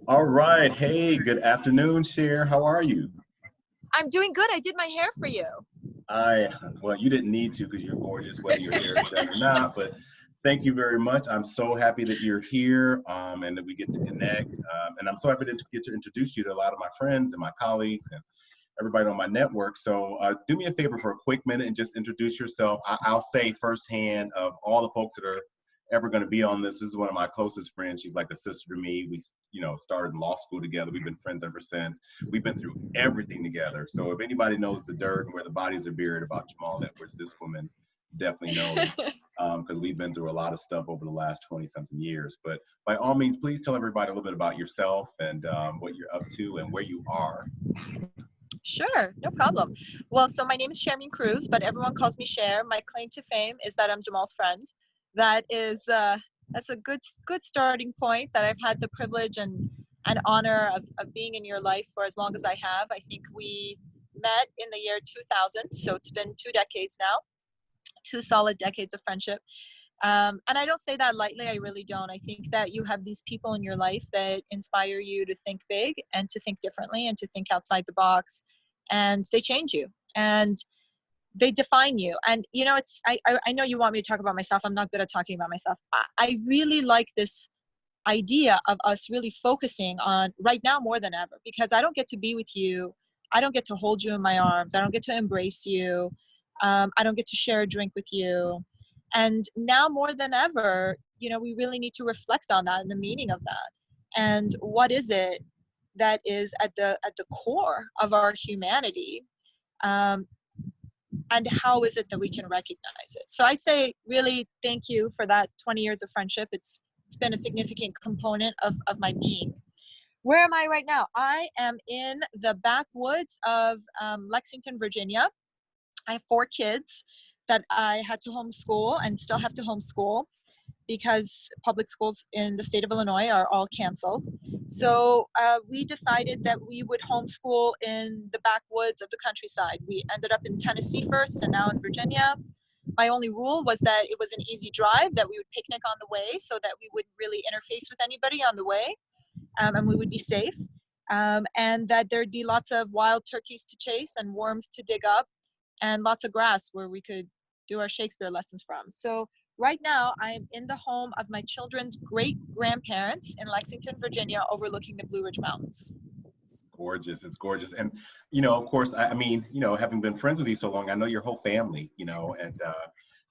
All right. Hey, good afternoon, Sher. How are you? I'm doing good. I did my hair for you. I, well, you didn't need to because you're gorgeous, whether your hair is done or not. But thank you very much. I'm so happy that you're here and that we get to connect. And I'm so happy to get to introduce you to a lot of my friends and my colleagues and everybody on my network. So do me a favor for a quick minute and just introduce yourself. I'll say firsthand of all the folks that are ever going to be on this. This is one of my closest friends. She's like a sister to me. We, started in law school together. We've been friends ever since. We've been through everything together. So if anybody knows the dirt and where the bodies are buried about Jamal Edwards, this woman definitely knows because we've been through a lot of stuff over the last 20 something years. But by all means, please tell everybody a little bit about yourself and what you're up to and where you are. Sure, no problem. Well, so my name is Shermin Kruse, but everyone calls me Sher. My claim to fame is that I'm Jamal's friend. That is that's a good starting point. That I've had the privilege and honor of being in your life for as long as I have. I think we met in the year 2000, so it's been 2 decades now, 2 solid decades of friendship. And I don't say that lightly. I really don't. I think that you have these people in your life that inspire you to think big and to think differently and to think outside the box. And they change you and they define you. And, I know you want me to talk about myself. I'm not good at talking about myself. I really like this idea of us really focusing on right now more than ever, because I don't get to be with you. I don't get to hold you in my arms. I don't get to embrace you. I don't get to share a drink with you. And now more than ever, we really need to reflect on that and the meaning of that. And what is it that is at the core of our humanity? And how is it that we can recognize it? So I'd say really thank you for that 20 years of friendship. It's been a significant component of my being. Where am I right now? I am in the backwoods of Lexington, Virginia. I have 4 kids that I had to homeschool and still have to homeschool because public schools in the state of Illinois are all canceled. So we decided that we would homeschool in the backwoods of the countryside. We ended up in Tennessee first and now in Virginia. My only rule was that it was an easy drive, that we would picnic on the way so that we wouldn't really interface with anybody on the way, and we would be safe, and that there'd be lots of wild turkeys to chase and worms to dig up and lots of grass where we could do our Shakespeare lessons from. So right now I'm in the home of my children's great grandparents in Lexington, Virginia, overlooking the Blue Ridge Mountains. Gorgeous. It's gorgeous. And, of course, I mean, having been friends with you so long, I know your whole family, and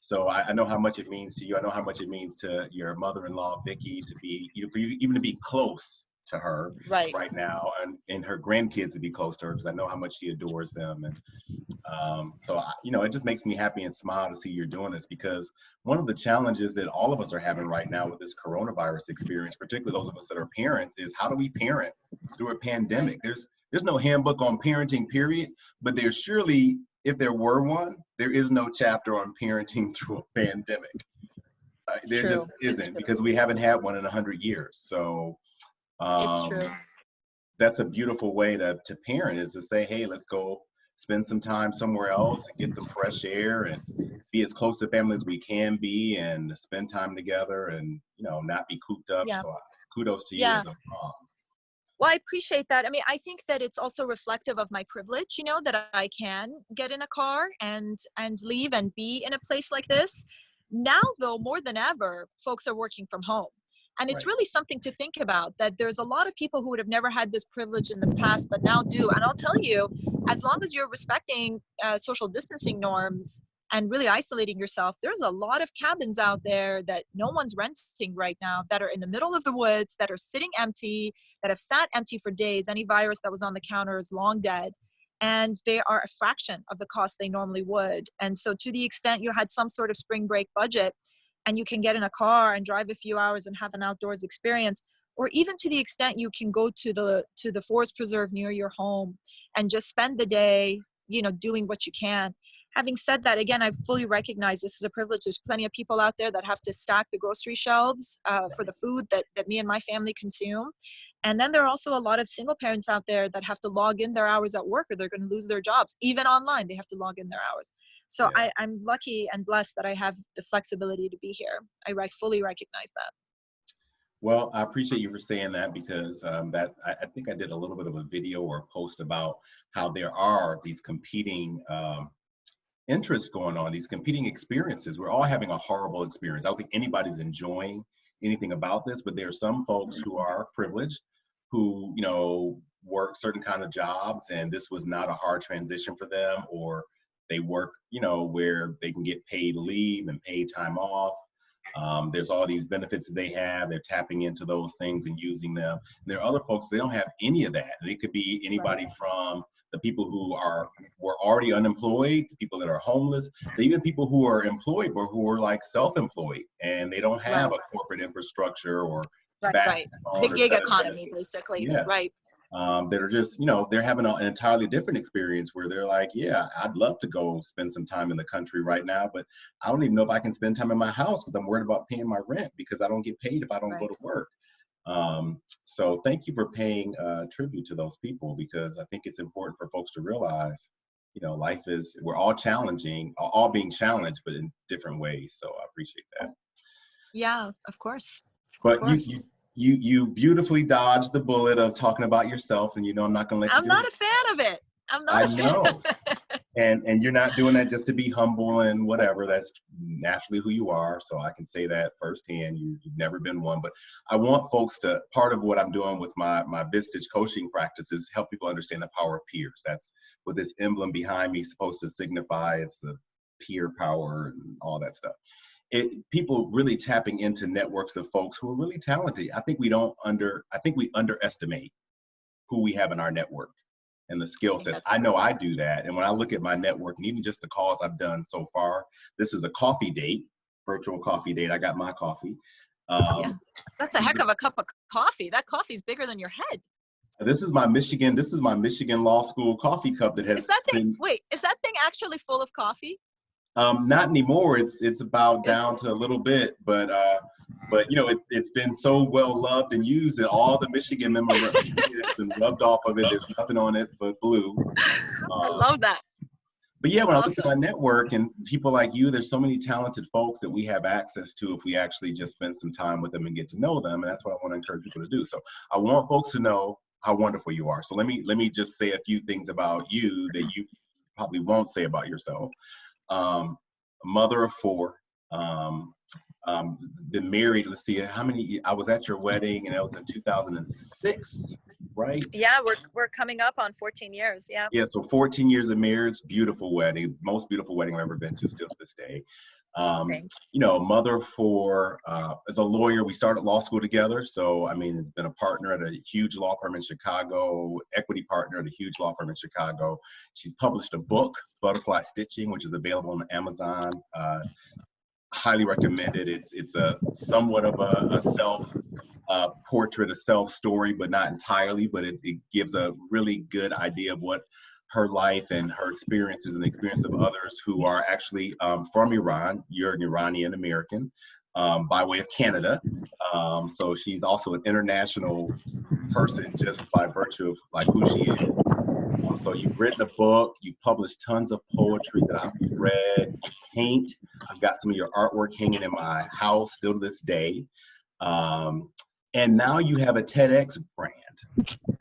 so I know how much it means to you. I know how much it means to your mother-in-law, Vicky, to be, for you even to be close to her right now, and her grandkids to be close to her, because I know how much she adores them. And so, it just makes me happy and smile to see you're doing this, because one of the challenges that all of us are having right now with this coronavirus experience, particularly those of us that are parents, is how do we parent through a pandemic? There's no handbook on parenting, period, but there's surely, if there were one, there is no chapter on parenting through a pandemic. There true. just isn't, because we haven't had one in 100 years. So it's true. That's a beautiful way to parent, is to say, hey, let's go spend some time somewhere else and get some fresh air and be as close to family as we can be and spend time together and, not be cooped up. Yeah. So kudos to you Yeah. as a mom. Well, I appreciate that. I mean, I think that it's also reflective of my privilege, that I can get in a car and leave and be in a place like this. Now, though, more than ever, folks are working from home. And it's Right. really something to think about, that there's a lot of people who would have never had this privilege in the past, but now do. And I'll tell you, as long as you're respecting social distancing norms and really isolating yourself, there's a lot of cabins out there that no one's renting right now, that are in the middle of the woods, that are sitting empty, that have sat empty for days. Any virus that was on the counter is long dead. And they are a fraction of the cost they normally would. And so to the extent you had some sort of spring break budget and you can get in a car and drive a few hours and have an outdoors experience, or even to the extent you can go to the forest preserve near your home and just spend the day, doing what you can. Having said that, again, I fully recognize this is a privilege. There's plenty of people out there that have to stock the grocery shelves for the food that me and my family consume. And then there are also a lot of single parents out there that have to log in their hours at work or they're going to lose their jobs. Even online, they have to log in their hours. So Yeah. I'm lucky and blessed that I have the flexibility to be here. I fully recognize that. Well, I appreciate you for saying that because I think I did a little bit of a video or a post about how there are these competing interests going on, these competing experiences. We're all having a horrible experience. I don't think anybody's enjoying anything about this, but there are some folks who are privileged, who, you know, work certain kind of jobs, and this was not a hard transition for them, or they work, you know, where they can get paid leave and paid time off. There's all these benefits that they have. They're tapping into those things and using them. And there are other folks, they don't have any of that. And it could be anybody from the people who were already unemployed, to people that are homeless, to even people who are employed but who are like self-employed and they don't have a corporate infrastructure or Right. The backbone or gig set of economy, benefits. basically. Yeah. Right. That are just, you know, they're having an entirely different experience where they're like, yeah, I'd love to go spend some time in the country right now, but I don't even know if I can spend time in my house because I'm worried about paying my rent because I don't get paid if I don't go to work. So thank you for paying tribute to those people, because I think it's important for folks to realize, you know, life is, we're all challenging, all being challenged, but in different ways. So I appreciate that. Yeah, of course. But you beautifully dodged the bullet of talking about yourself, and you know I'm not going to let you I'm do not it. a fan of it. I'm not I a fan know. of it. And you're not doing that just to be humble and whatever. That's naturally who you are. So I can say that firsthand. You've never been one. But I want folks to, part of what I'm doing with my Vistage coaching practice is help people understand the power of peers. That's what this emblem behind me is supposed to signify. It's the peer power and all that stuff. People really tapping into networks of folks who are really talented. I think we underestimate who we have in our network and the skill sets. I know I do that. And when I look at my network, and even just the calls I've done so far, this is a coffee date, virtual coffee date. I got my coffee. Yeah, that's a heck of a cup of coffee. That coffee's bigger than your head. This is my Michigan Law School coffee cup that has is that thing actually full of coffee? Not anymore. It's about down to a little bit, but you know, it's been so well loved and used that all the Michigan memorabilia has been rubbed off of it. There's nothing on it but blue. I love that. But yeah, That's when awesome. I look at my network and people like you, there's so many talented folks that we have access to if we actually just spend some time with them and get to know them. And that's what I want to encourage people to do. So I want folks to know how wonderful you are. So let me just say a few things about you that you probably won't say about yourself. A mother of 4, been married, let's see, I was at your wedding, and that was in 2006, right? Yeah, we're coming up on 14 years. Yeah, so 14 years of marriage, beautiful wedding, most beautiful wedding I've ever been to still to this day. You know, mother of 4, as a lawyer, we started law school together. So, I mean, it's been a partner at a huge law firm in Chicago, equity partner at a huge law firm in Chicago. She's published a book, Butterfly Stitching, which is available on Amazon. Highly recommended. It's a somewhat of a self portrait, a self story, but not entirely, but it gives a really good idea of what her life and her experiences and the experience of others who are actually from Iran. You're an Iranian American by way of Canada. So she's also an international person just by virtue of like who she is. So you've written a book, you've published tons of poetry that I've read, you paint. I've got some of your artwork hanging in my house still to this day. And now you have a TEDx brand,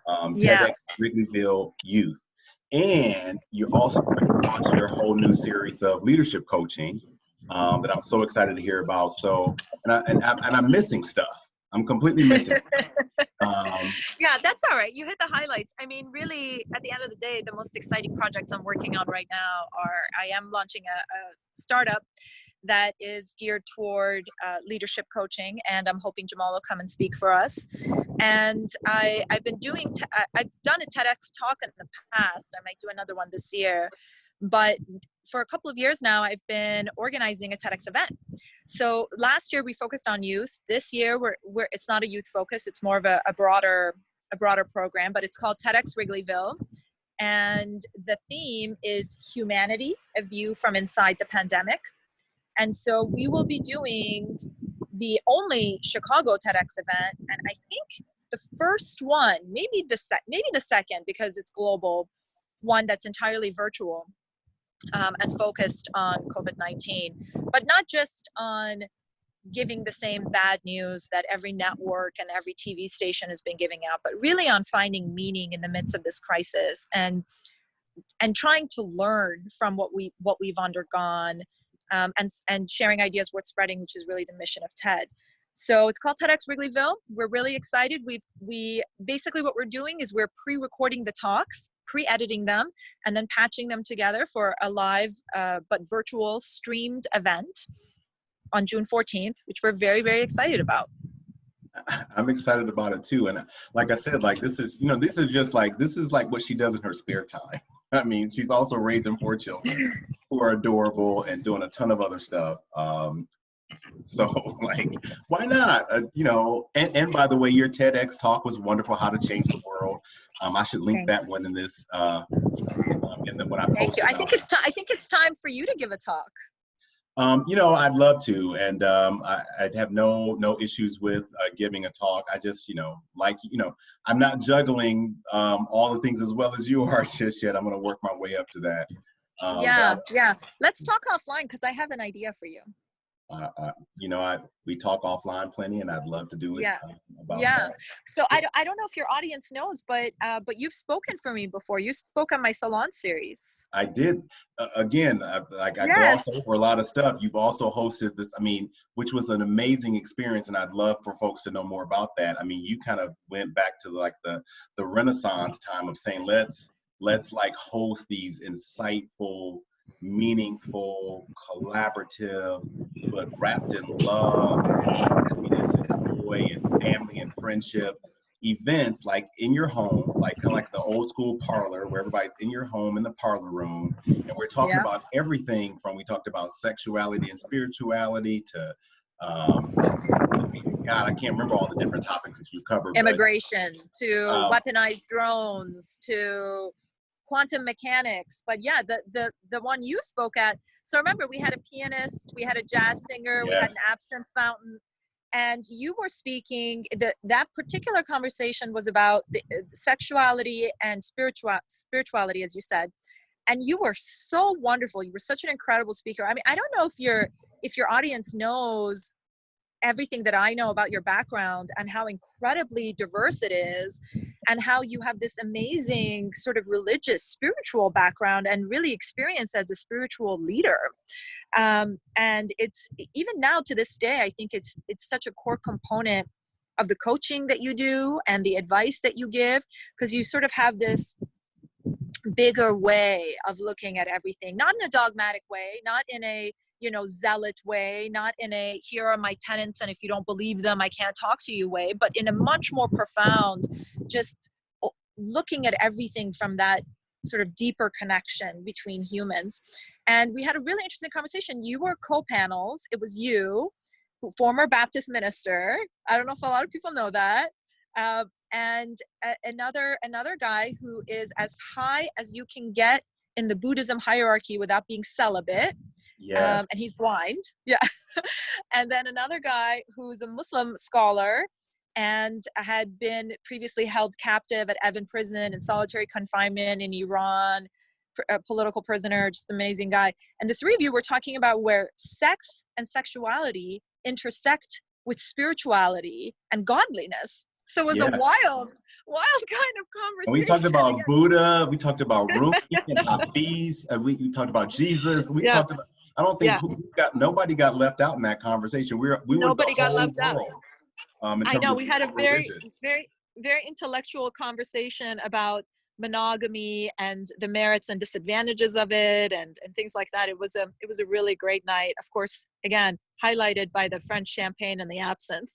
TEDx Wrigleyville Youth. And you're also going to launch your whole new series of leadership coaching that I'm so excited to hear about. So, and I'm missing stuff. I'm completely missing. Yeah, that's all right. You hit the highlights. I mean, really, at the end of the day, the most exciting projects I'm working on right now I am launching a startup that is geared toward leadership coaching, and I'm hoping Jamal will come and speak for us. And I've done a TEDx talk in the past. I might do another one this year. But for a couple of years now, I've been organizing a TEDx event. So last year we focused on youth. This year it's not a youth focus. It's more of a broader program, but it's called TEDx Wrigleyville. And the theme is humanity, a view from inside the pandemic. And so we will be doing the only Chicago TEDx event. And I think the first one, maybe the second, because it's global, one that's entirely virtual. And focused on COVID-19, but not just on giving the same bad news that every network and every TV station has been giving out, but really on finding meaning in the midst of this crisis, and trying to learn from what we've undergone, and sharing ideas worth spreading, which is really the mission of TED. So it's called TEDx Wrigleyville. We're really excited. We basically, what we're doing is we're pre-recording the talks, pre-editing them, and then patching them together for a live but virtual streamed event on June 14th, which we're very, very excited about. I'm excited about it too. And like I said, like this is like what she does in her spare time. I mean, she's also raising 4 children who are adorable and doing a ton of other stuff. So like, why not? And by the way, your TEDx talk was wonderful, How to Change the World. I should link that one in this, when I post. Thank you. I think it's time for you to give a talk. I'd love to, and I'd have no issues with giving a talk. I just, I'm not juggling all the things as well as you are just yet. I'm going to work my way up to that. Yeah. Let's talk offline, because I have an idea for you. We talk offline plenty, and I'd love to do it. About that. So I don't know if your audience knows, but you've spoken for me before. You spoke on my Salon series. I did. Again, I glossed over a lot of stuff. You've also hosted this, which was an amazing experience, and I'd love for folks to know more about that. You kind of went back to like the Renaissance time of saying, let's like host these insightful, meaningful, collaborative, but wrapped in love, happiness, and joy, and family and friendship events, like in your home, like kind of like the old school parlor where everybody's in your home in the parlor room, and we're talking about everything from, we talked about sexuality and spirituality to God, I can't remember all the different topics that you covered. Immigration, to weaponized drones, to quantum mechanics. But yeah, the one you spoke at, so remember, we had a pianist, we had a jazz singer, we had an absinthe fountain, and you were speaking, that particular conversation was about the sexuality and spirituality, as you said, and you were so wonderful. You were such an incredible speaker. I don't know if your audience knows everything that I know about your background and how incredibly diverse it is, and how you have this amazing sort of religious, spiritual background and really experience as a spiritual leader. And it's, even now to this day, I think it's such a core component of the coaching that you do and the advice that you give, because you sort of have this bigger way of looking at everything, not in a dogmatic way, not in a zealot way, not in a here are my tenets and if you don't believe them I can't talk to you way, but in a much more profound, just looking at everything from that sort of deeper connection between humans. And we had a really interesting conversation. You were co-panels. It was you, former Baptist minister. I don't know if a lot of people know that. And another guy who is as high as you can get in the Buddhism hierarchy without being celibate. And he's blind. And then another guy who's a Muslim scholar and had been previously held captive at Evin prison in solitary confinement in Iran, a political prisoner, just amazing guy. And the three of you were talking about where sex and sexuality intersect with spirituality and godliness. So it was a wild kind of conversation. And we talked about Buddha, we talked about Rumi and Hafiz, we talked about Jesus, we talked about, I don't think nobody got left out in that conversation. Nobody got left out. I know, we had a very, very, very intellectual conversation about monogamy and the merits and disadvantages of it and things like that. It was a really great night. Of course, again, highlighted by the French champagne and the absinthe.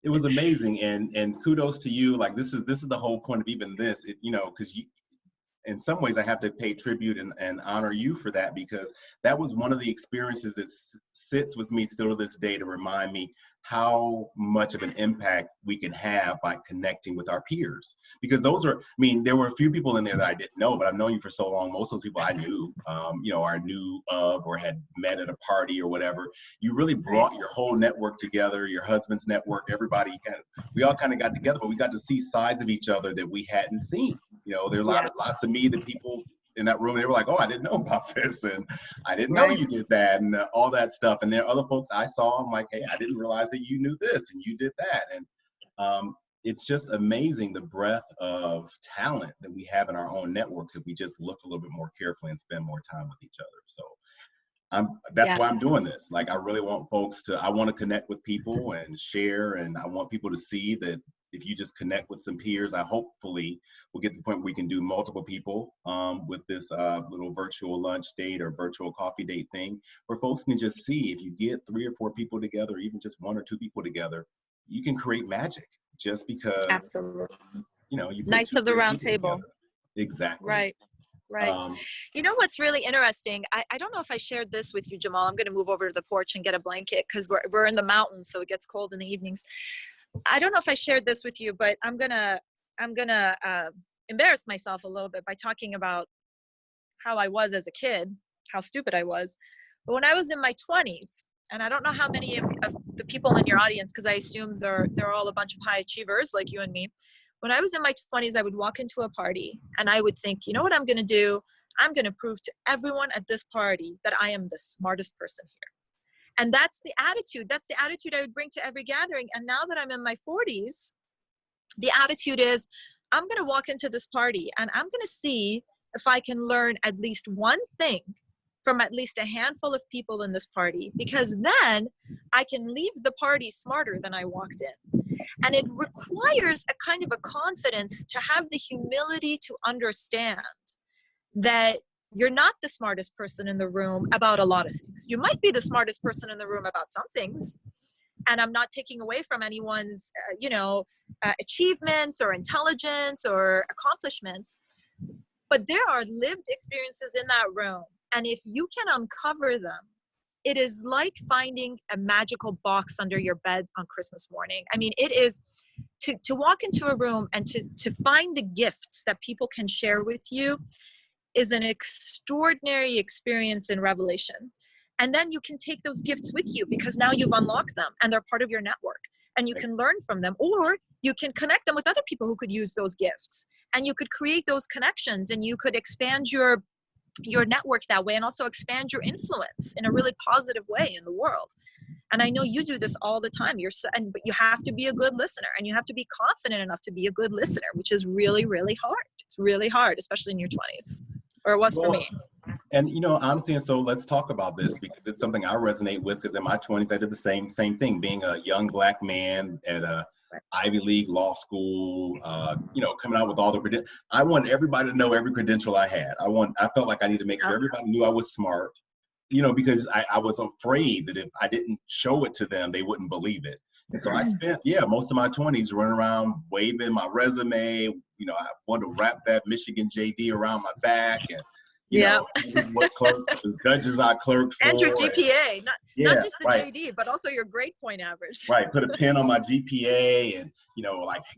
It was amazing, and kudos to you. Like this is the whole point of even this, because you, in some ways, I have to pay tribute and honor you for that, because that was one of the experiences that sits with me still to this day to remind me how much of an impact we can have by connecting with our peers. Because there were a few people in there that I didn't know, but I've known you for so long. Most of those people I knew, or knew of or had met at a party or whatever. You really brought your whole network together, your husband's network, everybody. We all kind of got together, but we got to see sides of each other that we hadn't seen. There are lots of me that people in that room, they were like, oh, I didn't know about this, and I didn't know Right. you did that, and all that stuff. And there are other folks I saw, I'm like, hey, I didn't realize that you knew this and you did that. And it's just amazing the breadth of talent that we have in our own networks if we just look a little bit more carefully and spend more time with each other. So that's Yeah. why I'm doing this. Like, I really want folks to, I want to connect with people and share, and I want people to see that if you just connect with some peers, I hopefully will get to the point where we can do multiple people with this little virtual lunch date or virtual coffee date thing, where folks can just see if you get 3 or 4 people together, or even just 1 or 2 people together, you can create magic just because, Absolutely. you know, you put Knights 2 of the great Round people Table. together. Exactly. Right. Right. You know what's really interesting? I don't know if I shared this with you, Jamal. I'm going to move over to the porch and get a blanket because we're in the mountains, so it gets cold in the evenings. I don't know if I shared this with you, but I'm gonna embarrass myself a little bit by talking about how I was as a kid, how stupid I was. But when I was in my 20s, and I don't know how many of the people in your audience, because I assume they're all a bunch of high achievers like you and me. When I was in my 20s, I would walk into a party and I would think, you know what I'm going to do? I'm going to prove to everyone at this party that I am the smartest person here. And that's the attitude. That's the attitude I would bring to every gathering. And now that I'm in my 40s, the attitude is, I'm going to walk into this party and I'm going to see if I can learn at least one thing from at least a handful of people in this party, because then I can leave the party smarter than I walked in. And it requires a kind of a confidence to have the humility to understand that you're not the smartest person in the room about a lot of things. You might be the smartest person in the room about some things. And I'm not taking away from anyone's, achievements or intelligence or accomplishments. But there are lived experiences in that room. And if you can uncover them, it is like finding a magical box under your bed on Christmas morning. I mean, it is to walk into a room and to find the gifts that people can share with you is an extraordinary experience in revelation. And then you can take those gifts with you because now you've unlocked them and they're part of your network and you can learn from them, or you can connect them with other people who could use those gifts, and you could create those connections and you could expand your network that way and also expand your influence in a really positive way in the world. And I know you do this all the time. But you have to be a good listener and you have to be confident enough to be a good listener, which is really, really hard. It's really hard, especially in your 20s, or it was for me. And, you know, honestly, and so let's talk about this because it's something I resonate with, because in my 20s, I did the same thing, being a young Black man at a Ivy League law school, coming out with all the, I wanted everybody to know every credential I had. I felt like I needed to make sure everybody knew I was smart, because I was afraid that if I didn't show it to them, they wouldn't believe it. And so I spent, most of my 20s running around waving my resume. I wanted to wrap that Michigan JD around my back and, what clerks, judges I clearked for. And your GPA, not just the right. JD, but also your grade point average. Right, put a pin on my GPA and,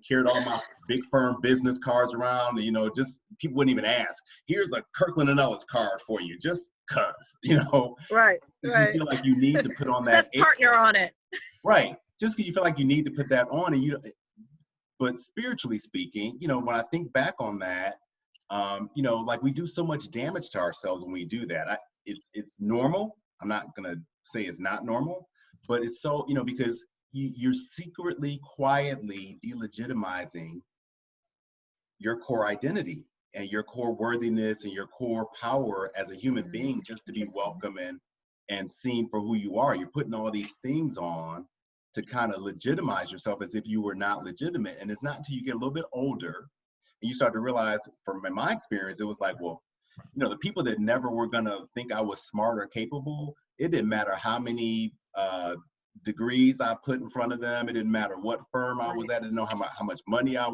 carried all my big firm business cards around, just people wouldn't even ask. Here's a Kirkland & Ellis card for you, just cause, Right. You feel like you need to put on that. Says partner on it. Right, just because you feel like you need to put that on, but spiritually speaking, when I think back on that, we do so much damage to ourselves when we do that. It's normal. I'm not gonna say it's not normal, but it's so, because you're secretly, quietly delegitimizing your core identity and your core worthiness and your core power as a human being, just to be welcome and seen for who you are. You're putting all these things on to kind of legitimize yourself as if you were not legitimate. And it's not until you get a little bit older and you start to realize, from my experience, it was like, well, the people that never were gonna think I was smart or capable, it didn't matter how many degrees I put in front of them. It didn't matter what firm I was at. I didn't know how much money I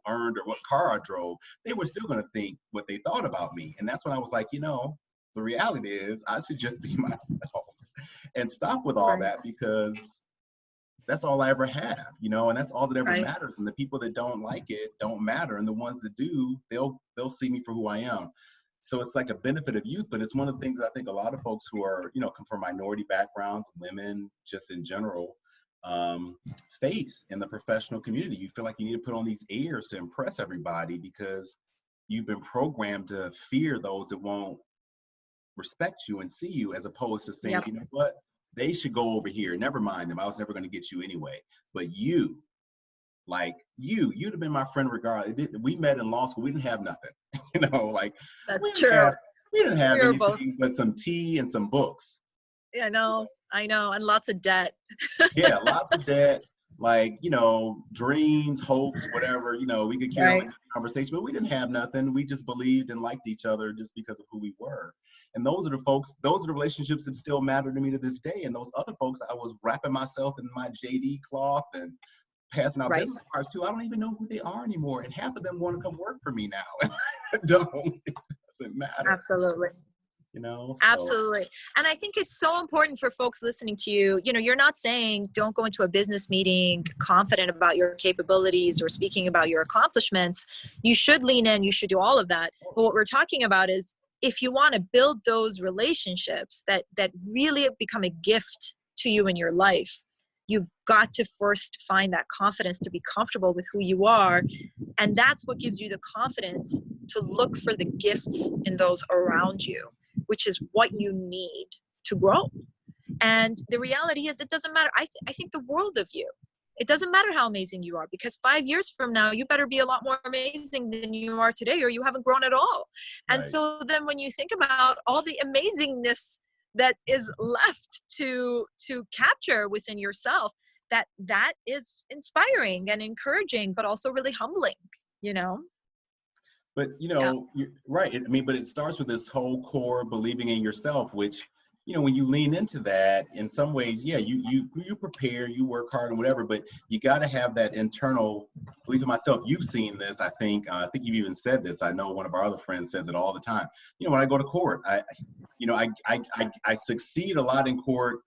earned or what car I drove. They were still gonna think what they thought about me. And that's when I was like, the reality is I should just be myself and stop with all that, because that's all I ever have, and that's all that ever matters. And the people that don't like it don't matter. And the ones that do, they'll see me for who I am. So it's like a benefit of youth, but it's one of the things that I think a lot of folks who are, come from minority backgrounds, women, just in general, face in the professional community. You feel like you need to put on these airs to impress everybody, because you've been programmed to fear those that won't respect you and see you, as opposed to saying, Yep. you know what, they should go over here. Never mind them. I was never going to get you anyway. But you, like you'd have been my friend regardless. We met in law school. We didn't have nothing, you know, like we That's didn't true. have, we didn't have We were both. anything but some tea and some books. Yeah, I know, and lots of debt. Yeah, lots of debt, like, you know, dreams, hopes, whatever, you know, we could carry on Right. the conversation, but we didn't have nothing. We just believed and liked each other just because of who we were. And those are the folks, those are the relationships that still matter to me to this day. And those other folks, I was wrapping myself in my JD cloth and passing out Right. business cards to. I don't even know who they are anymore. And half of them want to come work for me now. I don't. It doesn't matter. Absolutely. You know, so. Absolutely. And I think it's so important for folks listening to you. You know, you're not saying don't go into a business meeting confident about your capabilities or speaking about your accomplishments. You should lean in, you should do all of that. But what we're talking about is if you want to build those relationships that really become a gift to you in your life, you've got to first find that confidence to be comfortable with who you are. And that's what gives you the confidence to look for the gifts in those around you, which is what you need to grow. And the reality is it doesn't matter. I think the world of you. It doesn't matter how amazing you are, because 5 years from now, you better be a lot more amazing than you are today, or you haven't grown at all. And Right. so then when you think about all the amazingness that is left to capture within yourself, that is inspiring and encouraging, but also really humbling, you know? But, you Yeah. know, you're right. I mean, but it starts with this whole core believing in yourself, which, you know, when you lean into that, in some ways, yeah, you prepare, you work hard and whatever, but you got to have that internal belief in myself. You've seen this, I think you've even said this. I know one of our other friends says it all the time. You know, when I go to court, I succeed a lot in court,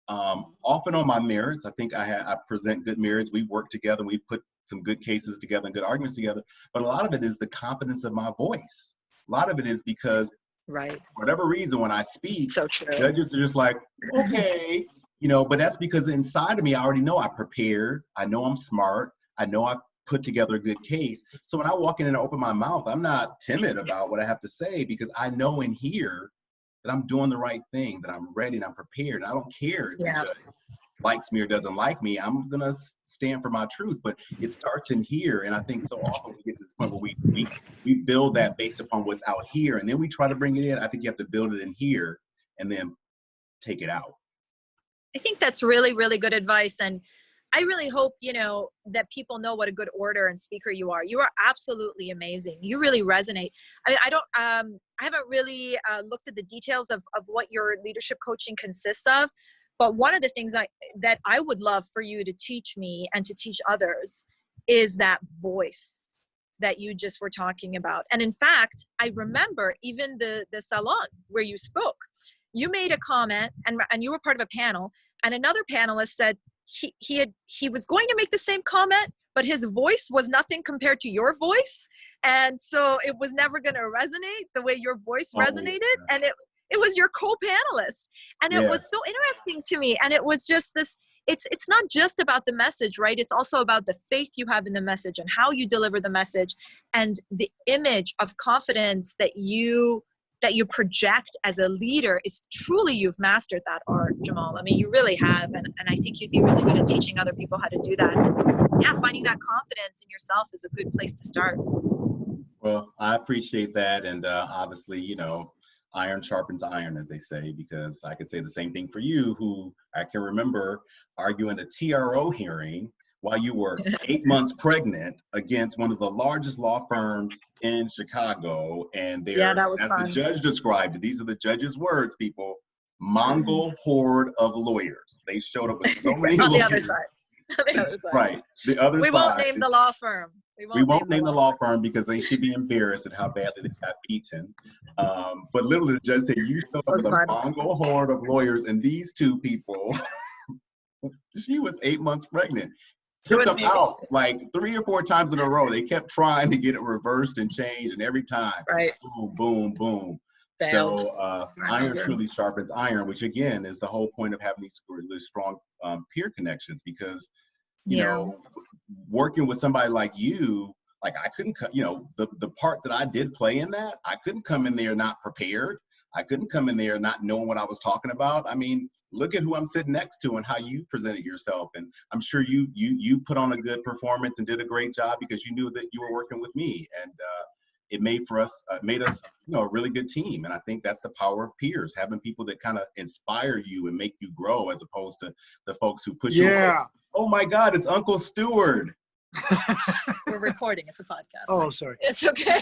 often on my merits. I think I present good merits. We work together. We put some good cases together and good arguments together. But a lot of it is the confidence of my voice. A lot of it is because, Right. for whatever reason, when I speak, So true. judges are just like, okay, you know, but that's because inside of me, I already know I prepared. I know I'm smart. I know I've put together a good case. So when I walk in and open my mouth, I'm not timid about what I have to say, because I know in here that I'm doing the right thing, that I'm ready and I'm prepared. I don't care if the Yeah. judge likes me or doesn't like me. I'm gonna stand for my truth. But it starts in here, and I think so often we get to this point where we build that based upon what's out here, and then we try to bring it in. I think you have to build it in here and then take it out. I think that's really, really good advice. And I really hope, you know, that people know what a good orator and speaker you are. You are absolutely amazing. You really resonate. I mean, I haven't really looked at the details of what your leadership coaching consists of. But one of the things that I would love for you to teach me and to teach others is that voice that you just were talking about. And in fact, I remember even the salon where you spoke, you made a comment and you were part of a panel, and another panelist said he was going to make the same comment, but his voice was nothing compared to your voice. And so it was never going to resonate the way your voice resonated. Yeah. And it was your co-panelist. And it was so interesting to me. And it was just this, it's not just about the message, right? It's also about the faith you have in the message and how you deliver the message and the image of confidence that you project as a leader is truly, you've mastered that art, Jamal. I mean, you really have. And I think you'd be really good at teaching other people how to do that. And yeah, finding that confidence in yourself is a good place to start. Well, I appreciate that. And obviously, you know, iron sharpens iron, as they say, because I could say the same thing for you, who I can remember arguing the TRO hearing while you were 8 months pregnant against one of the largest law firms in Chicago. And Yeah, that was as fun. the judge described it, these are the judge's words, people, Mongol horde of lawyers. They showed up with so many On lawyers. the other side. On the other side. Right. The other we side. Won't name the law firm. We won't name the law firm because they should be embarrassed at how badly they got beaten. But literally, the judge said, you showed up with a Mongol horde of lawyers, and these two people, she was 8 months pregnant, took them out like 3 or 4 times in a row. They kept trying to get it reversed and changed, and every time, boom, boom, boom. Failed. So iron truly sharpens iron, which again is the whole point of having these really strong peer connections, because you know, working with somebody like you like I couldn't, you know, the part that I did play in that, I couldn't come in there not prepared. I couldn't come in there not knowing what I was talking about. I mean, look at who I'm sitting next to and how you presented yourself. And I'm sure you put on a good performance and did a great job because you knew that you were working with me. And it made us, you know, a really good team. And I think that's the power of peers, having people that kind of inspire you and make you grow, as opposed to the folks who push you away. Oh my God, it's Uncle Stewart. We're recording. It's a podcast. Oh, sorry. It's okay.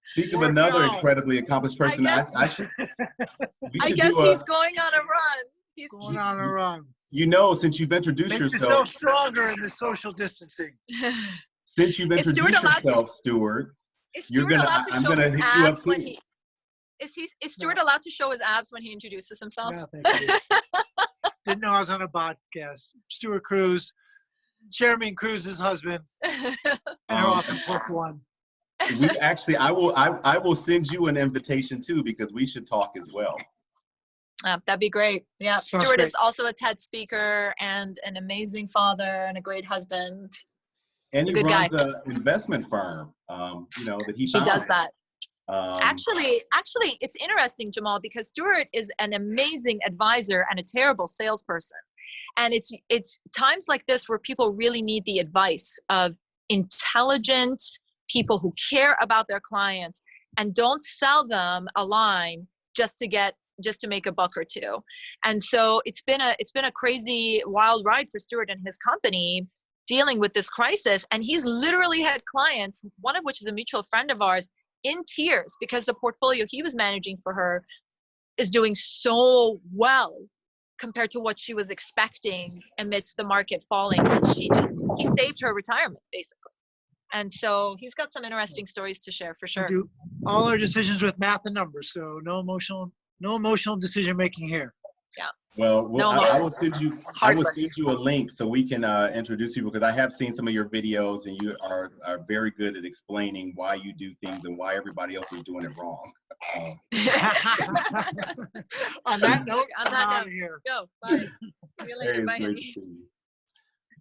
Speak of another incredibly accomplished person. I guess he's going on a run. He's going on a run. You know, since you've introduced yourself, stronger in the social distancing. Since you've introduced yourself, Stewart, I'm gonna hit you up too. Is Stewart allowed to show his abs when he introduces himself? No, thank you. Didn't know I was on a podcast. Stewart Kruse, Shermin Kruse's husband, and her often plus one. We actually, I will send you an invitation too, because we should talk as well. That'd be great. Yeah, Sounds Stewart great. is also a TED speaker and an amazing father and a great husband. And He's he a good guy. runs an investment firm. You know, that he does that. Actually, It's interesting, Jamal, because Stewart is an amazing advisor and a terrible salesperson. And it's times like this where people really need the advice of intelligent people who care about their clients and don't sell them a line just to make a buck or two. And so it's been a crazy wild ride for Stewart and his company dealing with this crisis. And he's literally had clients, one of which is a mutual friend of ours, in tears because the portfolio he was managing for her is doing so well compared to what she was expecting amidst the market falling. And he saved her retirement basically. And so he's got some interesting stories to share for sure. We do all our decisions with math and numbers, so no emotional decision making here. Yeah. Well, I will send you a link so we can introduce people, because I have seen some of your videos and you are very good at explaining why you do things and why everybody else is doing it wrong. On that note, I'm out of here. Go. Bye. See you later. Hey, Bye, it's great honey. to see you.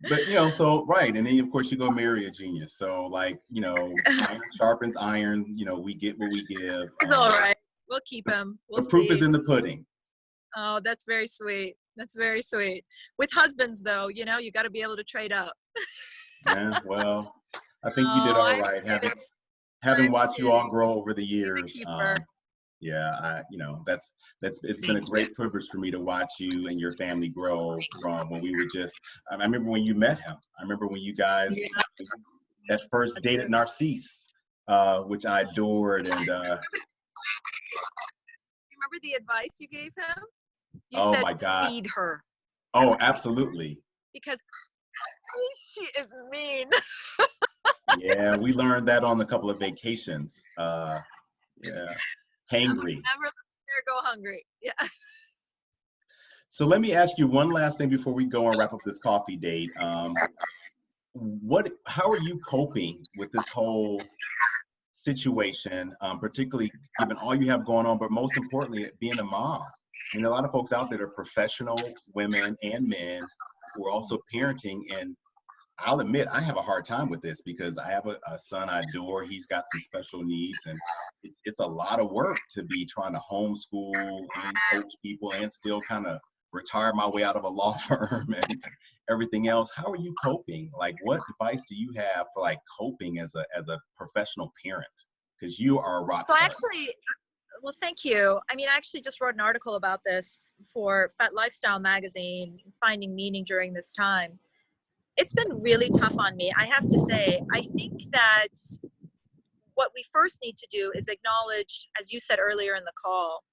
But, you know, so, right. And then, of course, you go marry a genius. So, like, you know, iron sharpens iron. You know, we get what we give. He's all right. We'll keep him. The proof is in the pudding. Oh, that's very sweet. That's very sweet. With husbands, though, you know, you got to be able to trade up. Yeah, well, I think you did all right. Having watched you all grow over the years. He's a keeper. Yeah, you know, it's been a great privilege for me to watch you and your family grow from when we were just, I remember when you met him. I remember when you guys, that first date at Narcisse, which I adored. And you remember the advice you gave him? You oh said, my God. Feed her. Oh, absolutely. Because she is mean. Yeah, we learned that on a couple of vacations. Yeah. Hangry. Never let her go hungry. Yeah. So let me ask you one last thing before we go and wrap up this coffee date. How are you coping with this whole situation, particularly given all you have going on, but most importantly, being a mom? I mean, a lot of folks out there are professional women and men who are also parenting, and I'll admit I have a hard time with this because I have a son I adore. He's got some special needs, and it's a lot of work to be trying to homeschool and coach people and still kind of retire my way out of a law firm and everything else. How are you coping? Like, what advice do you have for like coping as a professional parent? Because you are a rock star. Well, thank you. I mean, I actually just wrote an article about this for Fat Lifestyle magazine, Finding Meaning During This Time. It's been really tough on me. I have to say, I think that what we first need to do is acknowledge, as you said earlier in the call,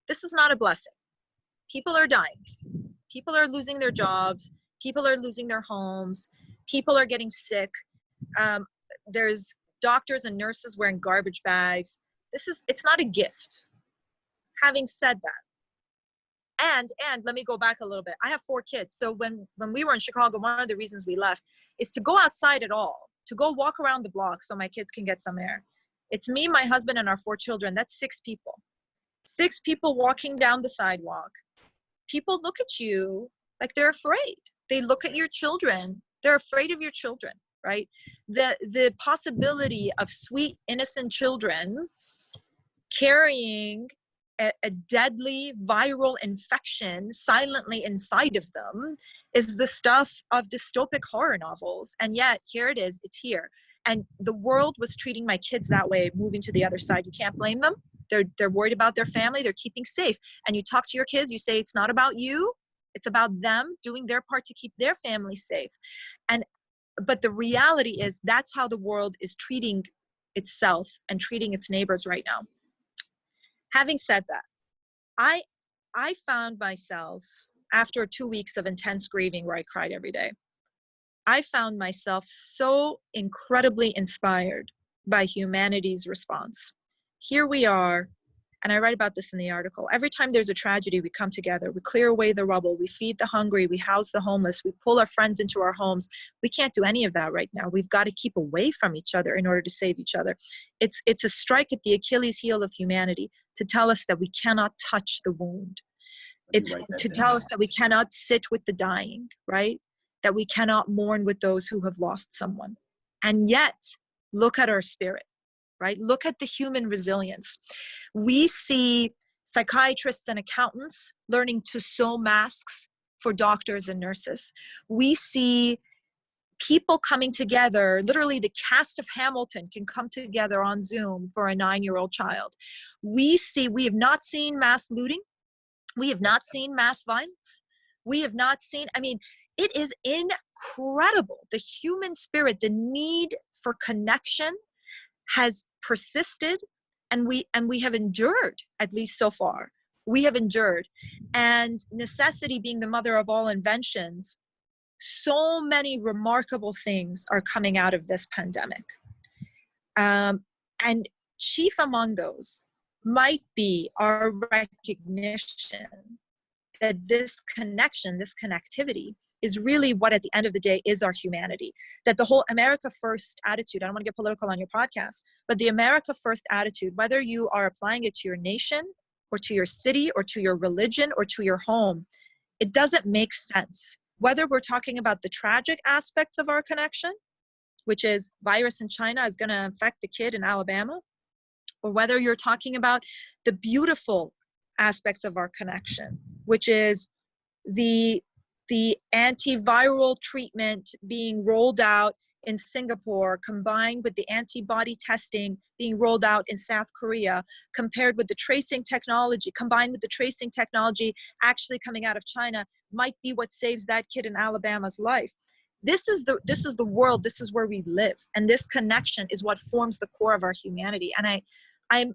this is not a blessing. People are dying. People are losing their jobs. People are losing their homes. People are getting sick. There's doctors and nurses wearing garbage bags. It's not a gift. Having said that, and let me go back a little bit. I have 4 kids. So when we were in Chicago, one of the reasons we left is to go outside at all, to go walk around the block so my kids can get some air. It's me, my husband, and our 4 children. That's 6 people. 6 people walking down the sidewalk. People look at you like they're afraid. They look at your children. They're afraid of your children. right? The possibility of sweet, innocent children carrying a deadly viral infection silently inside of them is the stuff of dystopic horror novels. And yet here it is, it's here. And the world was treating my kids that way, moving to the other side. You can't blame them. They're worried about their family. They're keeping safe. And you talk to your kids, you say, it's not about you. It's about them doing their part to keep their family safe. But the reality is that's how the world is treating itself and treating its neighbors right now. Having said that, I found myself, after 2 weeks of intense grieving where I cried every day, I found myself so incredibly inspired by humanity's response. Here we are, and I write about this in the article. Every time there's a tragedy, we come together, we clear away the rubble, we feed the hungry, we house the homeless, we pull our friends into our homes. We can't do any of that right now. We've got to keep away from each other in order to save each other. It's a strike at the Achilles heel of humanity to tell us that we cannot touch the wound. It's to tell us that we cannot sit with the dying, right? That we cannot mourn with those who have lost someone. And yet, look at our spirit, right? Look at the human resilience. We see psychiatrists and accountants learning to sew masks for doctors and nurses. We see people coming together, literally the cast of Hamilton can come together on Zoom for a 9-year-old child. We have not seen mass looting. We have not seen mass violence. We have not seen, it is incredible. The human spirit, the need for connection has persisted, and we have endured, at least so far. We have endured. And necessity being the mother of all inventions, so many remarkable things are coming out of this pandemic. And chief among those might be our recognition that this connection, this connectivity, is really what at the end of the day is our humanity. That the whole America First attitude, I don't want to get political on your podcast, but the America First attitude, whether you are applying it to your nation or to your city or to your religion or to your home, it doesn't make sense. Whether we're talking about the tragic aspects of our connection, which is virus in China is going to infect the kid in Alabama, or whether you're talking about the beautiful aspects of our connection, which is the antiviral treatment being rolled out in Singapore, combined with the antibody testing being rolled out in South Korea, combined with the tracing technology actually coming out of China, might be what saves that kid in Alabama's life. This is the world. This is where we live, and this connection is what forms the core of our humanity. And I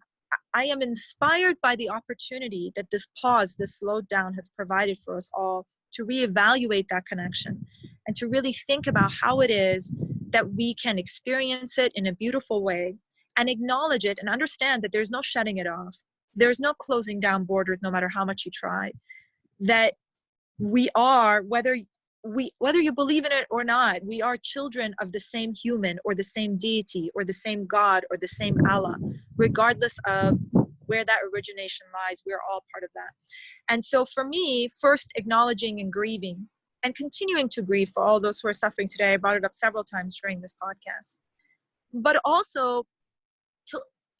am inspired by the opportunity that this pause, this slowdown has provided for us all to reevaluate that connection and to really think about how it is that we can experience it in a beautiful way and acknowledge it and understand that there's no shutting it off. There's no closing down borders, no matter how much you try. That we are, whether you believe in it or not, we are children of the same human or the same deity or the same God or the same Allah, regardless of where that origination lies. We are all part of that. And so for me, first acknowledging and grieving and continuing to grieve for all those who are suffering today. I brought it up several times during this podcast, but also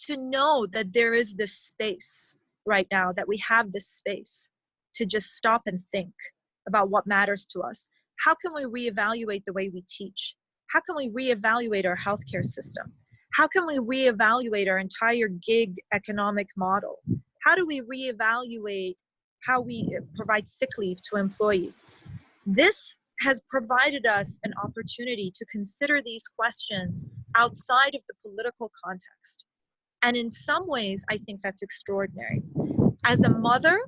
to know that there is this space right now, that we have this space to just stop and think about what matters to us. How can we reevaluate the way we teach? How can we reevaluate our healthcare system? How can we reevaluate our entire gig economic model? How do we reevaluate how we provide sick leave to employees? This has provided us an opportunity to consider these questions outside of the political context. And in some ways, I think that's extraordinary. As a mother,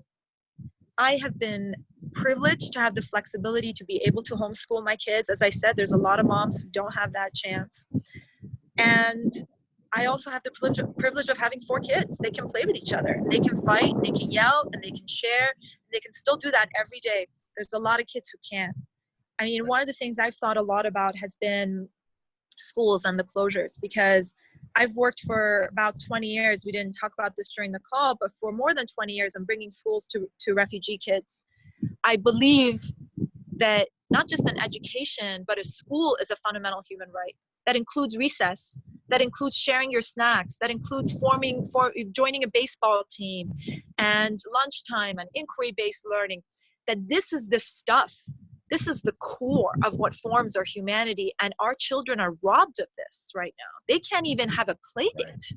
I have been privileged to have the flexibility to be able to homeschool my kids. As I said, there's a lot of moms who don't have that chance. And I also have the privilege of having 4 kids. They can play with each other. They can fight, they can yell, and they can share. They can still do that every day. There's a lot of kids who can't. I mean, one of the things I've thought a lot about has been schools and the closures, because I've worked for about 20 years. We didn't talk about this during the call, but for more than 20 years, I'm bringing schools to refugee kids. I believe that not just an education, but a school is a fundamental human right. That includes recess, that includes sharing your snacks, that includes joining a baseball team, and lunchtime and inquiry-based learning. That this is the stuff. This is the core of what forms our humanity, and our children are robbed of this right now. They can't even have a play date.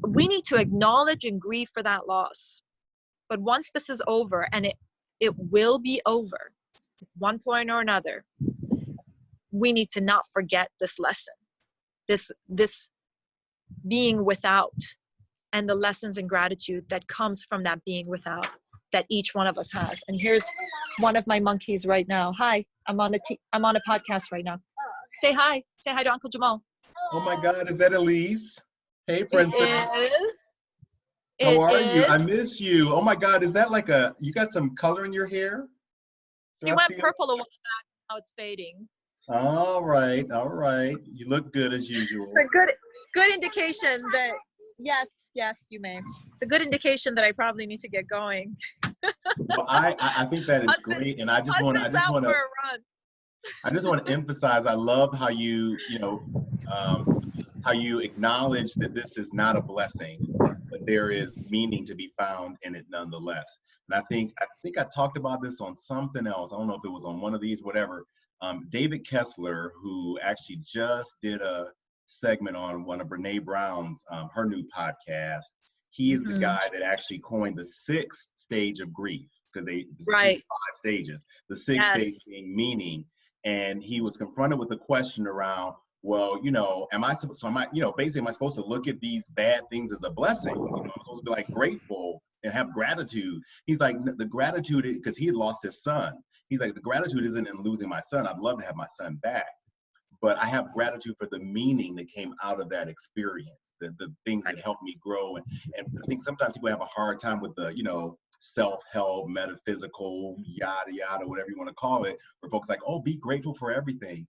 We need to acknowledge and grieve for that loss. But once this is over, and it will be over at one point or another, we need to not forget this lesson, this being without, and the lessons and gratitude that comes from that being without, that each one of us has. And here's one of my monkeys right now. Hi, I'm on a podcast right now. Say hi to Uncle Jamal. Oh my God, is that Elise? Hey, princess. It is. How are you? I miss you. Oh my God, is that like you got some color in your hair? He went purple a while back, now it's fading. All right. You look good as usual. It's a good indication that, yes, you may. It's a good indication that I probably need to get going. Well, I think that is great, and I just want to emphasize, I love how how you acknowledge that this is not a blessing, but there is meaning to be found in it nonetheless. And I think I talked about this on something else. I don't know if it was on one of these, whatever. David Kessler, who actually just did a segment on one of Brene Brown's, her new podcast. He is the guy that actually coined the 6th stage of grief, because there's 5 stages. The 6th stage being meaning. And he was confronted with the question around, well, am I supposed to look at these bad things as a blessing? I'm supposed to be like grateful and have gratitude. He's like, the gratitude, because he had lost his son. He's like, the gratitude isn't in losing my son. I'd love to have my son back. But I have gratitude for the meaning that came out of that experience, the things that helped me grow. And I think sometimes people have a hard time with the, self-help, metaphysical, yada, yada, whatever you want to call it, where folks are like, oh, be grateful for everything.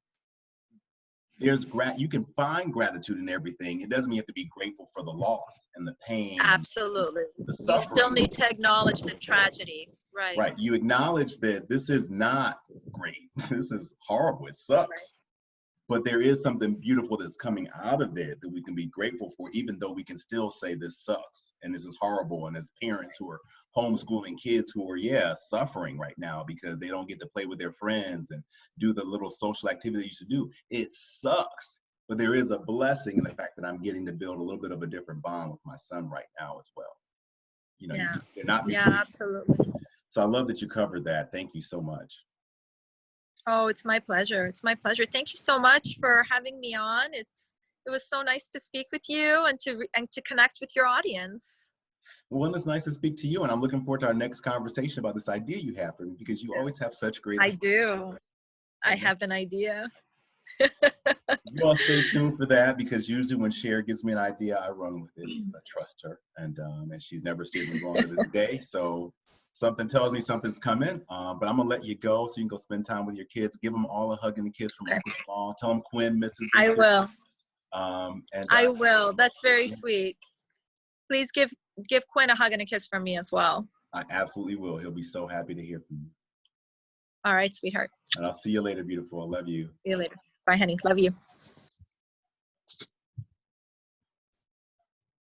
You can find gratitude in everything. It doesn't mean you have to be grateful for the loss and the pain. Absolutely. You still need to acknowledge the tragedy. Right. Right. You acknowledge that this is not great. This is horrible. It sucks. Right. But there is something beautiful that's coming out of it that we can be grateful for, even though we can still say this sucks and this is horrible. And as parents who are homeschooling kids who are, suffering right now because they don't get to play with their friends and do the little social activity you should do, it sucks. But there is a blessing in the fact that I'm getting to build a little bit of a different bond with my son right now as well. They're not mutually. Yeah, absolutely. So I love that you covered that. Thank you so much. Oh, it's my pleasure. It's my pleasure. Thank you so much for having me on. It was so nice to speak with you and to connect with your audience. Well, it's nice to speak to you, and I'm looking forward to our next conversation about this idea you have for me, because you always have such great ideas. I do. I have an idea. You all stay tuned for that, because usually when Sher gives me an idea, I run with it because I trust her, and she's never steered me wrong to this day. So something tells me something's coming, but I'm gonna let you go so you can go spend time with your kids. Give them all a hug and a kiss from Uncle Jamal. Tell them Quinn misses them. I will. I will. That's very sweet. Please give Quinn a hug and a kiss from me as well. I absolutely will. He'll be so happy to hear from you. All right, sweetheart. And I'll see you later, beautiful. I love you. See you later. Bye, honey. Love you.